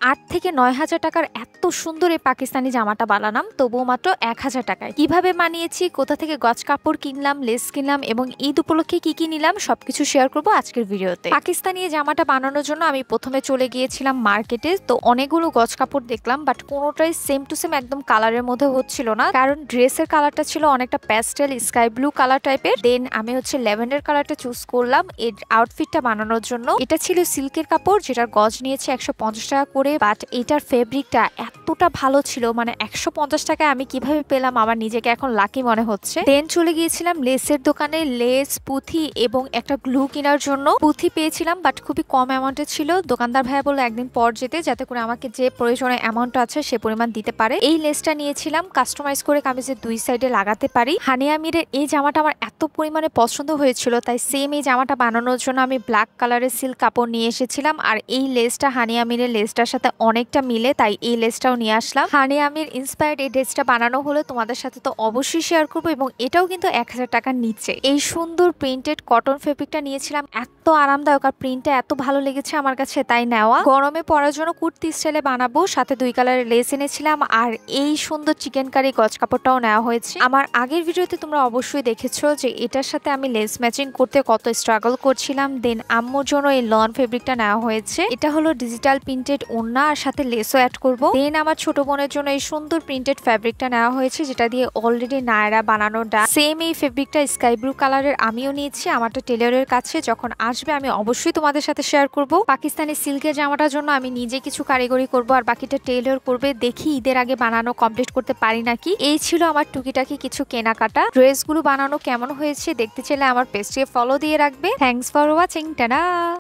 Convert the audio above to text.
8 থেকে 9,000 টাকার এত সুন্দর এই পাকিস্তানি জামাটা বানালাম, তবুও মাত্র 1,000 টাকায়। কিভাবে বানিয়েছি, কোথা থেকে গজ কাপড় কিনলাম, লেস কিনলাম এবং ঈদ উপলক্ষে কি কি নিলাম সবকিছু শেয়ার করবো আজকের ভিডিওতে। পাকিস্তানি এই জামাটা বানানোর জন্য আমি প্রথমে চলে গিয়েছিলাম মার্কেটে। তো অনেকগুলো গজ কাপড় দেখলাম, বাট কোনোটাই সেম টু সেম একদম কালারের মধ্যে হচ্ছিল না, কারণ ড্রেসের কালারটা ছিল অনেকটা প্যাস্টেল স্কাই ব্লু কালার টাইপের। দেন আমি ল্যাভেন্ডার কালারটা চুজ করলাম এর আউটফিটটা বানানোর জন্য। এটা ছিল সিল্কের কাপড়, যেটার গজ নিয়েছে 150 টাকা করে, বাট এটার ফেব্রিকটা এতটা ভালো ছিল, মানে 150 টাকায় আমি কিভাবে পেলাম আমার নিজেকে এখন লাকি মনে হচ্ছে। দেন চলে গিয়েছিলাম লেসের দোকানে, লেস, পুঁথি এবং একটা গ্লু কেনার জন্য। পুঁথি পেয়েছিলাম বাট খুবই কম অ্যামাউন্টে ছিল। দোকানদার ভাইয়া বললো একদিন পর যেতে, যাতে করে আমাকে যে প্রয়োজনীয় অ্যামাউন্ট আছে সে পরিমাণ দিতে পারে। এই লেসটা নিয়েছিলাম, কাস্টমাইজ করে কামিজের দুই সাইডে লাগাতে পারি। হানিয়া মিরের এই জামাটা আমার এত পরিমাণে পছন্দ হয়েছিল, তাই সেম এই জামাটা বানানোর জন্য আমি ব্ল্যাক কালারের সিল্ক কাপড় নিয়ে এসেছিলাম। আর এই লেসটা হানিয়া মিরের লেসটার সাথে অনেকটা মিলে, তাই এই লেসটাও নিয়ে আসলাম। হানিয়া মির ইন্সপায়ার্ড এই ড্রেসটা বানানো হলো তোমাদের সাথে তো অবশ্যই শেয়ার করবো, এবং এটাও কিন্তু 1,000 টাকার নিচে। এই সুন্দর প্রিন্টেড কটন ফেব্রিকটা নিয়েছিলাম, এত আরামদায়ক আর প্রিন্টটা এত ভালো লেগেছে আমার কাছে, তাই নেওয়া। গরমে পরার জন্য কুর্তি স্টাইলে বানাবো, সাথে 2 কালারের লেস এনেছিলাম। আর এই সুন্দর চিকেন কারি গজ কাপড়টাও নেওয়া হয়েছে। আমার আগের ভিডিওতে তোমরা অবশ্যই দেখেছো যে এটার সাথে আমি লেস ম্যাচিং করতে কত স্ট্রাগল করছিলাম। দেন আম্মুর জন্য এই লন ফেব্রিকটা নেওয়া হয়েছে। এটা হলো ডিজিটাল প্রিন্টেড ওড়না, আর সাথে লেসও অ্যাড করব। দেন আমার ছোট বোনের জন্য এই সুন্দর প্রিন্টেড ফেব্রিকটা নেওয়া হয়েছে, যেটা দিয়ে অলরেডি নায়রা বানানো ডা। সেম এই ফেব্রিকটা স্কাই ব্লু কালারের আমিও নিয়েছি, আমারটা টেলরের কাছে। যখন আসবে আমি অবশ্যই তোমাদের সাথে শেয়ার করব। পাকিস্তানি সিল্কের জামাটার জন্য আমি নিজে কিছু কারিগরি করব, আর বাকিটা টেলর করবে। দেখি ঈদের আগে বানানো কমপ্লিট করতে পারি নাকি। এই ছিল আমার টুকিটাকি কিছু কেনাকাটা। ড্রেসগুলো বানানো কেমন হয়েছে দেখতে চাইলে আমার পেজে ফলো দিয়ে রাখবে। Thanks for watching, tata.